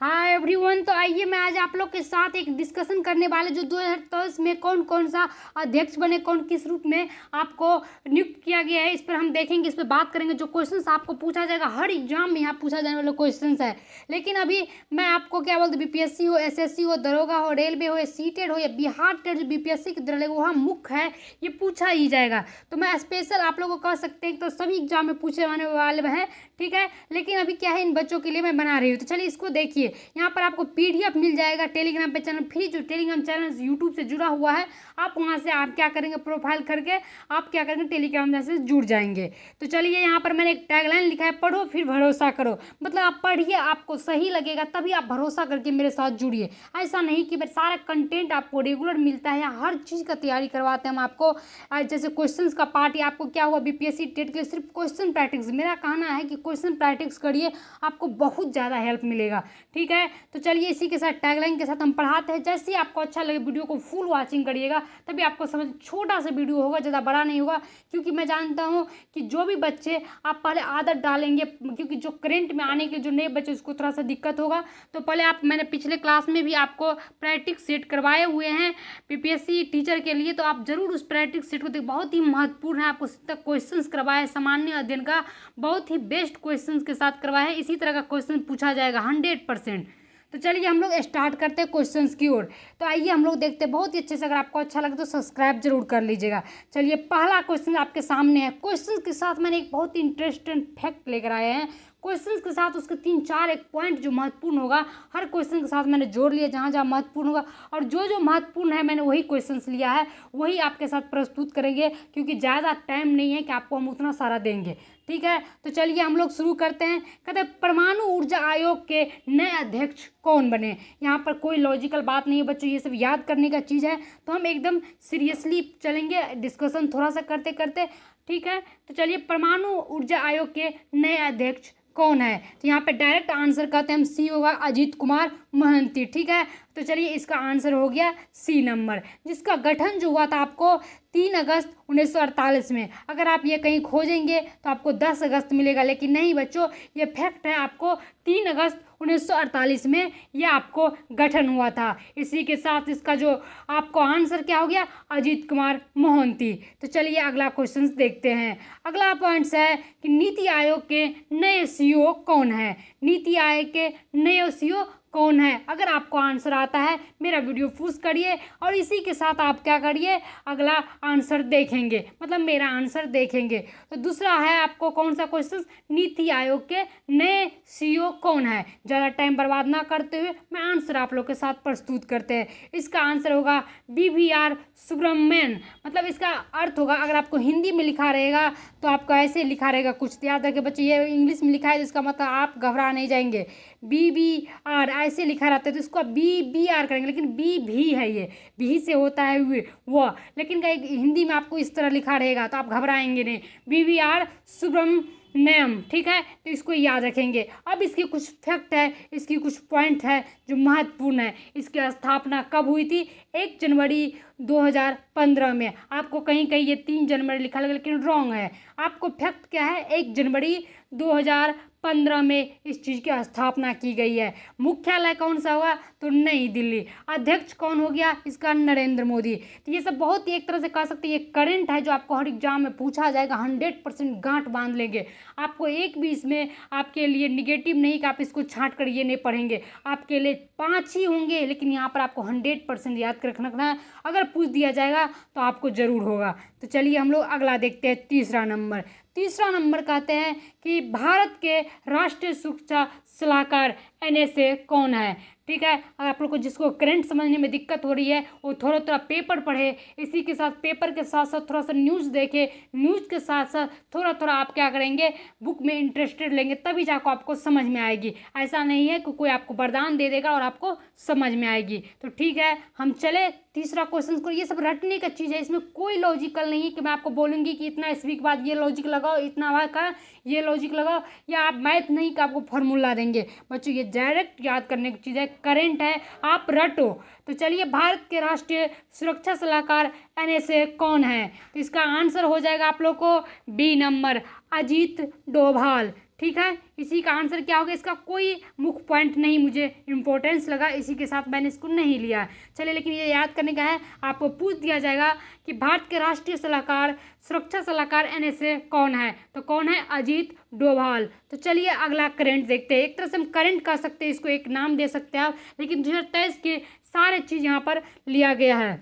Hi everyone. तो आइए मैं आज आप लोग के साथ एक डिस्कशन करने वाले जो 2023 में कौन कौन सा अध्यक्ष बने, कौन किस रूप में आपको नियुक्त किया गया है, इस पर हम देखेंगे, इस पर बात करेंगे। जो क्वेश्चंस आपको पूछा जाएगा, हर एग्जाम में यहाँ पूछा जाने वाला क्वेश्चंस है। लेकिन अभी मैं आपको क्या बोलते, बीपीएससी हो, एसएससी हो, दरोगा हो, रेलवे हो, या सीटेट हो, या बिहार टेट जो बीपीएससी की तरह वहाँ मुख्य है, ये पूछा ही जाएगा। तो मैं स्पेशल आप लोगों को कह सकते हैं तो सभी एग्जाम में पूछे जाने वाले हैं, ठीक है। लेकिन अभी क्या है, इन बच्चों के लिए मैं बना रही हूँ। तो चलिए इसको देखिए। यहाँ पर आपको पीडीएफ मिल जाएगा टेलीग्राम पे चैनल फ्री, जो टेलीग्राम चैनल यूट्यूब से जुड़ा हुआ है। आप वहाँ से आप क्या करेंगे, प्रोफाइल करके आप क्या करेंगे, टेलीग्राम से जुड़ जाएंगे। तो चलिए यहाँ पर मैंने एक टैगलाइन लिखा है, पढ़ो फिर भरोसा करो। मतलब आप पढ़िए, आपको सही लगेगा तभी आप भरोसा करके मेरे साथ जुड़िए। ऐसा नहीं कि सारा कंटेंट आपको रेगुलर मिलता है, हर चीज़ का तैयारी करवाते हैं हम आपको। जैसे क्वेश्चंस का पार्ट, या आपको क्या हुआ बीपीएससी टेट के लिए सिर्फ क्वेश्चन प्रैक्टिस। मेरा कहना है कि क्वेश्चन प्रैक्टिस करिए, आपको बहुत ज़्यादा हेल्प मिलेगा, ठीक है। तो चलिए इसी के साथ टैगलाइन के साथ हम पढ़ाते हैं। जैसे ही आपको अच्छा लगे वीडियो को फुल वॉचिंग करिएगा, तभी आपको समझ। छोटा सा वीडियो होगा, ज़्यादा बड़ा नहीं होगा, क्योंकि मैं जानता हूँ कि जो भी बच्चे आप पहले आदत डालेंगे, क्योंकि जो करंट में आने के जो नए बच्चे उसको थोड़ा सा दिक्कत होगा। तो पहले आप, मैंने पिछले क्लास में भी आपको प्रैक्टिस सेट करवाए हुए हैं बीपीएससी टीचर के लिए, तो आप जरूर उस प्रैक्टिस सेट को देखें। बहुत ही महत्वपूर्ण है। आपको क्वेश्चंस करवाए सामान्य अध्ययन का, बहुत ही बेस्ट क्वेश्चंस के साथ करवाए हैं। इसी तरह का क्वेश्चन पूछा जाएगा 100%। तो चलिए हम लोग स्टार्ट करते हैं क्वेश्चंस की ओर। तो आइए हम लोग देखते हैं बहुत ही अच्छे से। अगर आपको अच्छा लगे तो सब्सक्राइब जरूर कर लीजिएगा। चलिए पहला क्वेश्चन आपके सामने है। क्वेश्चंस के साथ मैंने एक बहुत ही इंटरेस्टिंग फैक्ट लेकर आए हैं। क्वेश्चंस के साथ उसके 3-4 एक पॉइंट जो महत्वपूर्ण होगा, हर क्वेश्चन के साथ मैंने जोड़ लिया जहाँ जहाँ महत्वपूर्ण होगा, और जो जो महत्वपूर्ण है मैंने वही क्वेश्चंस लिया है, वही आपके साथ प्रस्तुत करेंगे, क्योंकि ज़्यादा टाइम नहीं है कि आपको हम उतना सारा देंगे, ठीक है। तो चलिए हम लोग शुरू करते हैं। कहते हैं परमाणु ऊर्जा आयोग के नए अध्यक्ष कौन बने। यहाँ पर कोई लॉजिकल बात नहीं है बच्चों, ये सब याद करने का चीज़ है। तो हम एकदम सीरियसली चलेंगे, डिस्कशन थोड़ा सा करते करते, ठीक है। तो चलिए परमाणु ऊर्जा आयोग के नए अध्यक्ष कौन है। तो यहाँ पे डायरेक्ट आंसर कहते हैं हम, सी होगा अजीत कुमार मोहंती, ठीक है। तो चलिए इसका आंसर हो गया सी नंबर, जिसका गठन जो हुआ था आपको 3 अगस्त 1948 में। अगर आप ये कहीं खोजेंगे तो आपको 10 अगस्त मिलेगा, लेकिन नहीं बच्चों, ये फैक्ट है, आपको 3 अगस्त 1948 में ये आपको गठन हुआ था। इसी के साथ इसका जो आपको आंसर क्या हो गया, अजीत कुमार मोहंती। तो चलिए अगला क्वेश्चन देखते हैं। अगला पॉइंट्स है कि नीति आयोग के नए सीईओ कौन है। नीति आयोग के नए सीईओ कौन है। अगर आपको आंसर आता है मेरा वीडियो पुश करिए, और इसी के साथ आप क्या करिए, अगला आंसर देखेंगे, मतलब मेरा आंसर देखेंगे। तो दूसरा है आपको कौन सा क्वेश्चन, नीति आयोग के नए सीईओ कौन है। ज़्यादा टाइम बर्बाद ना करते हुए मैं आंसर आप लोग के साथ प्रस्तुत करते हैं। इसका आंसर होगा BVR सुब्रमण्यन। मतलब इसका अर्थ होगा, अगर आपको हिंदी में लिखा रहेगा तो आपको ऐसे लिखा रहेगा, कुछ याद रखें बच्चे, ये इंग्लिश में लिखा है, जिसका मतलब आप घबरा नहीं जाएंगे। BVR ऐसे लिखा रहता है, तो इसको BBR करेंगे, लेकिन बी भी है, ये भी से होता है वह, लेकिन हिंदी में आपको इस तरह लिखा रहेगा तो आप घबराएंगे नहीं। BVR सुब्रमण्यम, ठीक है। तो इसको याद रखेंगे। अब इसकी कुछ फैक्ट है, इसकी कुछ पॉइंट है जो महत्वपूर्ण है। इसकी स्थापना कब हुई थी, 1 जनवरी 2015 में। आपको कहीं कहीं ये 3 जनवरी लिखा लगा, लेकिन रॉन्ग है। आपको फैक्ट क्या है, 1 जनवरी 2015 में इस चीज़ की स्थापना की गई है। मुख्यालय कौन सा हुआ, तो नई दिल्ली। अध्यक्ष कौन हो गया, इसका नरेंद्र मोदी। तो ये सब बहुत ही एक तरह से कह सकते हैं ये करंट है, जो आपको हर एग्जाम में पूछा जाएगा। 100% गांठ बांध लेंगे। आपको एक भी इसमें आपके लिए निगेटिव नहीं कि आप इसको छांट कर ये नहीं पढ़ेंगे। आपके लिए 5 ही होंगे, लेकिन यहाँ पर आपको 100% याद कर रखना है। अगर पूछ दिया जाएगा तो आपको ज़रूर होगा। तो चलिए हम लोग अगला देखते हैं। तीसरा नंबर कहते हैं कि भारत के राष्ट्रीय सुरक्षा सलाहकार NSA कौन है, ठीक है। अगर आप लोग को जिसको करंट समझने में दिक्कत हो रही है वो थोड़ा थोड़ा पेपर पढ़े, इसी के साथ पेपर के साथ साथ थोड़ा सा न्यूज़ देखे, न्यूज़ के साथ साथ थोड़ा थोड़ा आप क्या करेंगे, बुक में इंटरेस्टेड लेंगे, तभी जाकर आपको समझ में आएगी। ऐसा नहीं है कि कोई आपको वरदान दे देगा और आपको समझ में आएगी। तो ठीक है, हम चले तीसरा क्वेश्चन को। ये सब रटने का चीज़ है, इसमें कोई लॉजिकल नहीं है कि मैं आपको बोलूँगी कि इतना ईस्वी के बाद ये लॉजिक लगाओ, इतना बाद का ये लॉजिक लगाओ, या आप मैथ नहीं कि आपको फॉर्मूला देंगे। बच्चों ये डायरेक्ट याद करने की चीज़ है, करंट है, आप रटो। तो चलिए भारत के राष्ट्रीय सुरक्षा सलाहकार NSA कौन है। तो इसका आंसर हो जाएगा आप लोग को B नंबर, अजीत डोभाल, ठीक है, इसी का आंसर क्या होगा, इसका कोई मुख्य पॉइंट नहीं मुझे इंपॉर्टेंस लगा, इसी के साथ मैंने इसको नहीं लिया। चलिए, लेकिन ये याद करने का है, आपको पूछ दिया जाएगा कि भारत के राष्ट्रीय सलाहकार, सुरक्षा सलाहकार NSA कौन है, तो कौन है, अजीत डोभाल। तो चलिए अगला करंट देखते हैं। एक तरह से हम करंट कह सकते हैं, इसको एक नाम दे सकते हैं आप, लेकिन 2023 के सारे चीज़ यहाँ पर लिया गया है।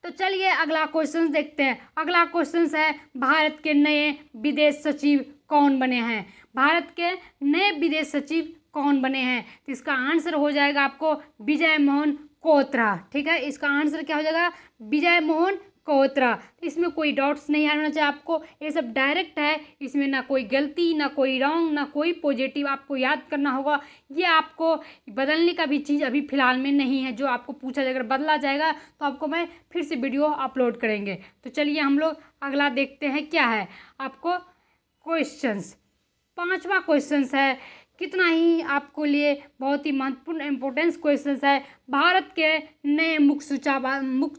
तो चलिए अगला क्वेश्चन देखते हैं। अगला क्वेश्चन है, भारत के नए विदेश सचिव कौन बने हैं, भारत के नए विदेश सचिव कौन बने हैं, तो इसका आंसर हो जाएगा आपको विजय मोहन क्वात्रा। ठीक है, इसका आंसर क्या हो जाएगा, विजय मोहन क्वात्रा। इसमें कोई डाउट्स नहीं आना चाहिए आपको, ये सब डायरेक्ट है, इसमें ना कोई गलती, ना कोई रॉन्ग, ना कोई पॉजिटिव। आपको याद करना होगा, ये आपको बदलने का भी चीज़ अभी फ़िलहाल में नहीं है, जो आपको पूछा जाए, अगर बदला जाएगा तो आपको मैं फिर से वीडियो अपलोड करेंगे। तो चलिए हम लोग अगला देखते हैं क्या है आपको क्वेश्चंस। 5वां क्वेश्चंस है, कितना ही आपको लिए बहुत ही महत्वपूर्ण इंपॉर्टेंस क्वेश्चंस है, भारत के नए मुख्य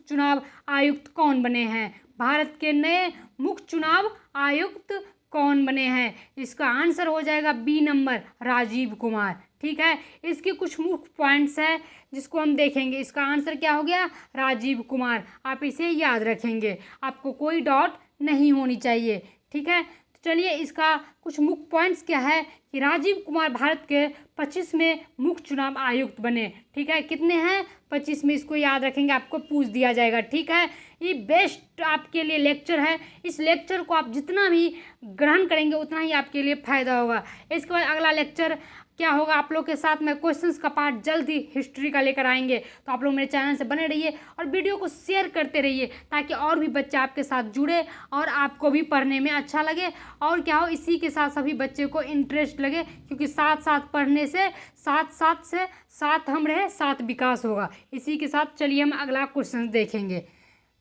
चुनाव आयुक्त कौन बने हैं, भारत के नए मुख्य चुनाव आयुक्त कौन बने हैं, इसका आंसर हो जाएगा बी नंबर, राजीव कुमार। ठीक है, इसके कुछ मुख्य पॉइंट्स है जिसको हम देखेंगे। इसका आंसर क्या हो गया, राजीव कुमार। आप इसे याद रखेंगे, आपको कोई डाउट नहीं होनी चाहिए। ठीक है, चलिए इसका कुछ मुख्य पॉइंट्स क्या है कि राजीव कुमार भारत के 25वें मुख्य चुनाव आयुक्त बने। ठीक है, कितने हैं, 25 में, इसको याद रखेंगे, आपको पूछ दिया जाएगा। ठीक है, ये बेस्ट आपके लिए लेक्चर है, इस लेक्चर को आप जितना भी ग्रहण करेंगे उतना ही आपके लिए फ़ायदा होगा। इसके बाद अगला लेक्चर क्या होगा, आप लोग के साथ में क्वेश्चंस का पार्ट जल्द ही हिस्ट्री का लेकर आएंगे। तो आप लोग मेरे चैनल से बने रहिए और वीडियो को शेयर करते रहिए, ताकि और भी बच्चे आपके साथ जुड़े और आपको भी पढ़ने में अच्छा लगे, और क्या हो, इसी के साथ सभी बच्चे को इंटरेस्ट लगे, क्योंकि साथ साथ पढ़ने से साथ हम रहे, साथ विकास होगा। इसी के साथ चलिए हम अगला क्वेश्चन देखेंगे।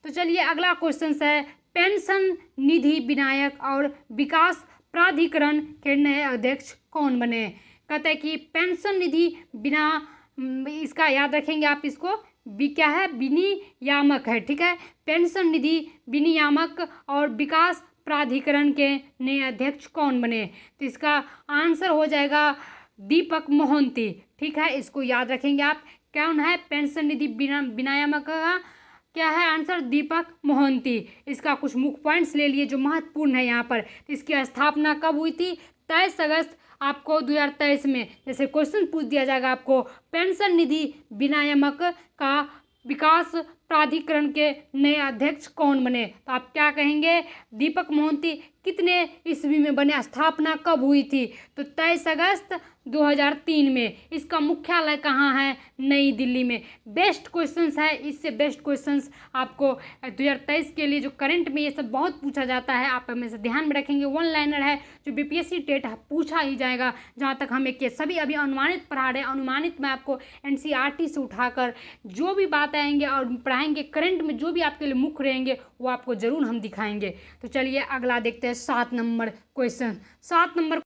तो चलिए अगला क्वेश्चन है, पेंशन निधि विनायक और विकास प्राधिकरण के नए अध्यक्ष कौन बने। कहते हैं कि पेंशन निधि बिना, इसका याद रखेंगे आप, इसको क्या है, विनियामक है। ठीक है, पेंशन निधि विनियामक और विकास प्राधिकरण के नए अध्यक्ष कौन बने, तो इसका आंसर हो जाएगा दीपक मोहंती। ठीक है, इसको याद रखेंगे आप, कौन है, पेंशन निधि विनियामक का क्या है आंसर, दीपक मोहंती। इसका कुछ मुख्य पॉइंट्स ले लिए जो महत्वपूर्ण है यहाँ पर। इसकी स्थापना कब हुई थी, 23 अगस्त आपको 2023 में। जैसे क्वेश्चन पूछ दिया जाएगा आपको, पेंशन निधि विनियामक का विकास प्राधिकरण के नए अध्यक्ष कौन बने, तो आप क्या कहेंगे, दीपक मोहंती। कितने ईस्वी में बने, स्थापना कब हुई थी, तो 23 अगस्त 2003 में। इसका मुख्यालय कहाँ है, नई दिल्ली में। बेस्ट क्वेश्चंस है, इससे बेस्ट क्वेश्चंस आपको 2023 के लिए जो करंट में ये सब बहुत पूछा जाता है, आप हमेशा ध्यान में रखेंगे। 1 लाइनर है जो BPSC टेट पूछा ही जाएगा। जहाँ तक हम एक सभी अभी अनुमानित पढ़ा रहे हैं, अनुमानित में आपको NCERT से उठाकर जो भी बात आएंगे और पढ़ाएंगे, करंट में जो भी आपके लिए मुख्य रहेंगे वो आपको जरूर हम दिखाएंगे। तो चलिए अगला देखते हैं, 7 नंबर क्वेश्चन। 7 नंबर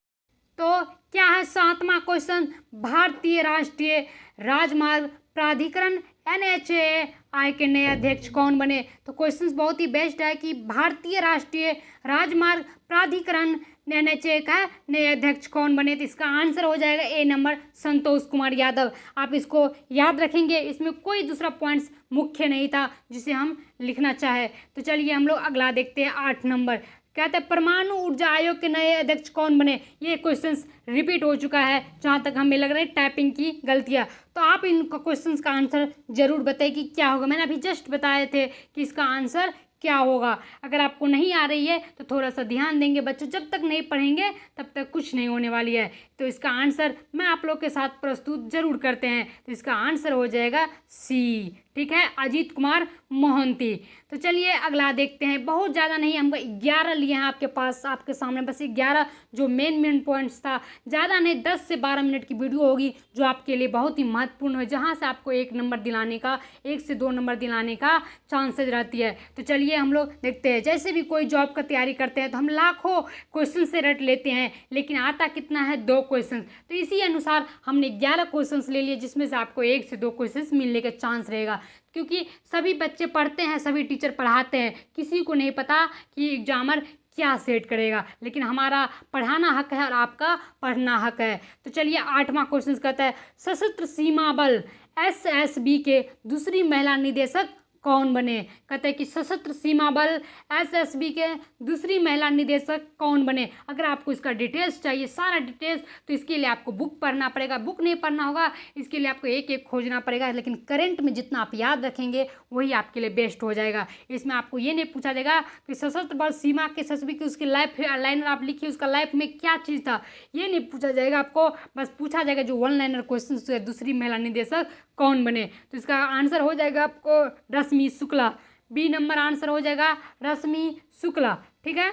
तो क्या है, 7वां क्वेश्चन, भारतीय राष्ट्रीय राजमार्ग प्राधिकरण NHAI के नए अध्यक्ष कौन बने। तो क्वेश्चन बहुत ही बेस्ट है कि भारतीय राष्ट्रीय राजमार्ग प्राधिकरण NHAI का नए अध्यक्ष कौन बने, तो इसका आंसर हो जाएगा ए नंबर, संतोष कुमार यादव। आप इसको याद रखेंगे, इसमें कोई दूसरा पॉइंट्स मुख्य नहीं था जिसे हम लिखना चाहे। तो चलिए हम लोग अगला देखते हैं, 8 नंबर। कहते हैं परमाणु ऊर्जा आयोग के नए अध्यक्ष कौन बने। ये क्वेश्चंस रिपीट हो चुका है, जहाँ तक हमें लग रहा है टाइपिंग की गलतियाँ। तो आप इन क्वेश्चंस का आंसर जरूर बताइए कि क्या होगा। मैंने अभी जस्ट बताए थे कि इसका आंसर क्या होगा। अगर आपको नहीं आ रही है तो थोड़ा सा ध्यान देंगे बच्चों, जब तक नहीं पढ़ेंगे तब तक कुछ नहीं होने वाली है। तो इसका आंसर मैं आप लोग के साथ प्रस्तुत जरूर करते हैं। तो इसका आंसर हो जाएगा सी। ठीक है, अजीत कुमार मोहंती। तो चलिए अगला देखते हैं। बहुत ज़्यादा नहीं, हमको 11 लिए हैं आपके पास, आपके सामने बस 11 जो मेन पॉइंट्स था। ज़्यादा नहीं, 10 से 12 मिनट की वीडियो होगी जो आपके लिए बहुत ही महत्वपूर्ण है, जहाँ से आपको 1 नंबर दिलाने का, 1 से 2 नंबर दिलाने का चांसेज रहती है। तो चलिए हम लोग देखते हैं। जैसे भी कोई जॉब का तैयारी करते हैं तो हम लाखों क्वेश्चन से रट लेते हैं, लेकिन आता कितना है, 2 क्वेश्चन। तो इसी अनुसार हमने 11 क्वेश्चन ले लिए, जिसमें से आपको 1 से 2 क्वेश्चन मिलने का चांस रहेगा। क्योंकि सभी बच्चे पढ़ते हैं, सभी टीचर पढ़ाते हैं, किसी को नहीं पता कि एग्जामर क्या सेट करेगा, लेकिन हमारा पढ़ाना हक है और आपका पढ़ना हक है। तो चलिए 8वां क्वेश्चन कहता है सशस्त्र सीमा बल SSB के दूसरी महिला निदेशक कौन बने। कहते हैं कि सशस्त्र सीमा बल SSB के दूसरी महिला निदेशक कौन बने। अगर आपको इसका डिटेल्स चाहिए, सारा डिटेल्स, तो इसके लिए आपको बुक पढ़ना पड़ेगा। बुक नहीं पढ़ना होगा, इसके लिए आपको एक एक खोजना पड़ेगा, लेकिन करंट में जितना आप याद रखेंगे वही आपके लिए बेस्ट हो जाएगा। इसमें आपको ये नहीं पूछा जाएगा कि सशस्त्र बल सीमा के SSB की उसकी लाइफ लाइनर आप लिखिए, उसका लाइफ में क्या चीज़ था, ये नहीं पूछा जाएगा आपको। बस पूछा जाएगा जो 1 लाइनर क्वेश्चन, दूसरी महिला निदेशक कौन बने। तो इसका आंसर हो जाएगा आपको रश्मि शुक्ला। बी नंबर आंसर हो जाएगा रश्मि शुक्ला। ठीक है,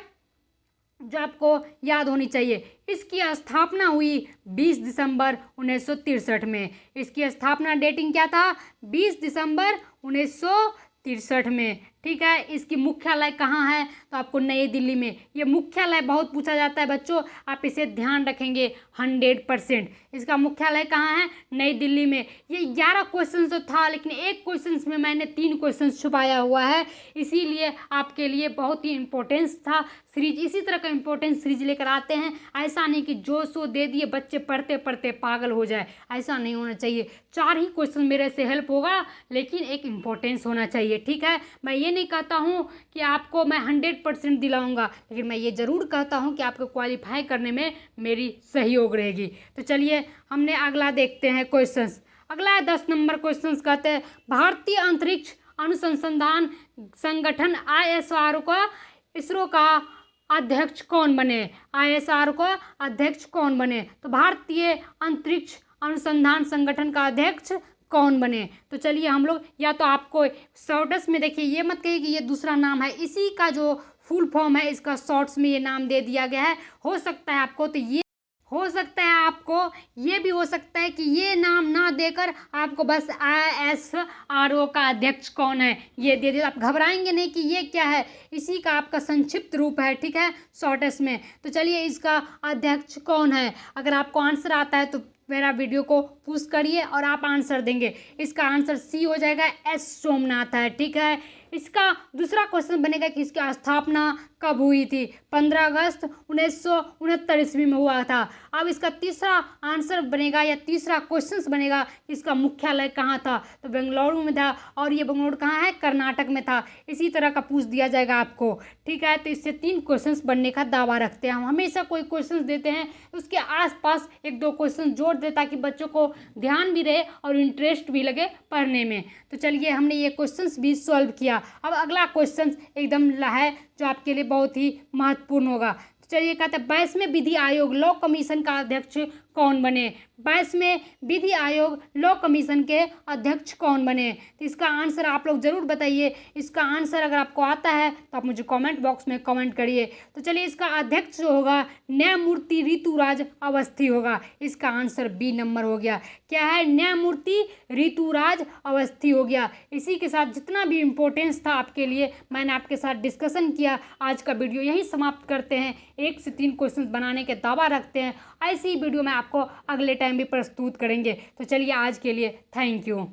जो आपको याद होनी चाहिए। इसकी स्थापना हुई 20 दिसंबर 1963 में। इसकी स्थापना डेटिंग क्या था, 20 दिसंबर 1963 में। ठीक है, इसकी मुख्यालय कहाँ है, तो आपको नई दिल्ली में। ये मुख्यालय बहुत पूछा जाता है बच्चों, आप इसे ध्यान रखेंगे 100%। इसका मुख्यालय कहाँ है, नई दिल्ली में। ये 11 क्वेश्चन तो था, लेकिन एक क्वेश्चन में मैंने 3 क्वेश्चन छुपाया हुआ है, इसीलिए आपके लिए बहुत ही इंपॉर्टेंस था सीरीज। इसी तरह का इंपॉर्टेंस सीरीज लेकर आते हैं। ऐसा नहीं कि जो सो दे दिए बच्चे पढ़ते पढ़ते पागल हो जाए, ऐसा नहीं होना चाहिए। 4 ही क्वेश्चन मेरे से हेल्प होगा, लेकिन एक इंपॉर्टेंस होना चाहिए। ठीक है, मैं ये नहीं कहता हूँ कि आपको मैं 100% दिलाऊंगा, लेकिन मैं ये ज़रूर कहता हूँ कि आपको क्वालिफाई करने में मेरी सहयोग रहेगी। तो चलिए हमने अगला देखते हैं क्वेश्चंस। अगला है 10 नंबर क्वेश्चंस। कहते हैं भारतीय अंतरिक्ष अनुसंधान संगठन ISRO का इसरो का अध्यक्ष कौन बने। ISRO का अध्यक्ष कौन बने, तो भारतीय अंतरिक्ष अनुसंधान संगठन का अध्यक्ष कौन बने। तो चलिए हम लोग, या तो आपको शॉर्ट्स में देखिए, ये मत कहिए कि ये दूसरा नाम है, इसी का जो फुल फॉर्म है इसका शॉर्ट्स में ये नाम दे दिया गया है। हो सकता है आपको, तो ये हो सकता है आपको ये भी हो सकता है कि ये नाम ना देकर आपको बस ISRO का अध्यक्ष कौन है ये दे दे। आप घबराएंगे नहीं कि ये क्या है, इसी का आपका संक्षिप्त रूप है। ठीक है, शॉर्टेस्ट में। तो चलिए इसका अध्यक्ष कौन है, अगर आपको आंसर आता है तो मेरा वीडियो को पुश करिए और आप आंसर देंगे। इसका आंसर सी हो जाएगा, S सोमनाथ है। ठीक है, इसका दूसरा क्वेश्चन बनेगा कि इसकी स्थापना कब हुई थी। 15 अगस्त 1969 ईस्वी में हुआ था। अब इसका तीसरा आंसर बनेगा या तीसरा क्वेश्चन बनेगा कि इसका मुख्यालय कहाँ था, तो बेंगलुरु में था। और ये बेंगलुरु कहाँ है, कर्नाटक में था। इसी तरह का पूछ दिया जाएगा आपको। ठीक है, तो इससे 3 क्वेश्चन बनने का दावा रखते हैं हम। हमेशा कोई क्वेश्चन देते हैं उसके आसपास 1-2 क्वेश्चन जोड़ दे, ताकि बच्चों को ध्यान भी रहे और इंटरेस्ट भी लगे पढ़ने में। तो चलिए हमने ये क्वेश्चंस भी सॉल्व किया। अब अगला क्वेश्चन एकदम है जो आपके लिए बहुत ही महत्वपूर्ण होगा। तो चलिए कहते हैं 22वें विधि आयोग लॉ कमीशन का अध्यक्ष कौन बने। 22वें विधि आयोग लॉ कमीशन के अध्यक्ष कौन बने, तो इसका आंसर आप लोग जरूर बताइए। इसका आंसर अगर आपको आता है तो आप मुझे कमेंट बॉक्स में कमेंट करिए। तो चलिए इसका अध्यक्ष जो होगा न्यायमूर्ति ऋतुराज अवस्थी होगा। इसका आंसर बी नंबर हो गया। क्या है, न्यायमूर्ति ऋतुराज अवस्थी हो गया। इसी के साथ जितना भी इम्पोर्टेंस था आपके लिए मैंने आपके साथ डिस्कशन किया। आज का वीडियो यही समाप्त करते हैं। 1 से 3 क्वेश्चन बनाने के दावा रखते हैं। ऐसी वीडियो में आपको अगले टाइम भी प्रस्तुत करेंगे। तो चलिए आज के लिए थैंक यू।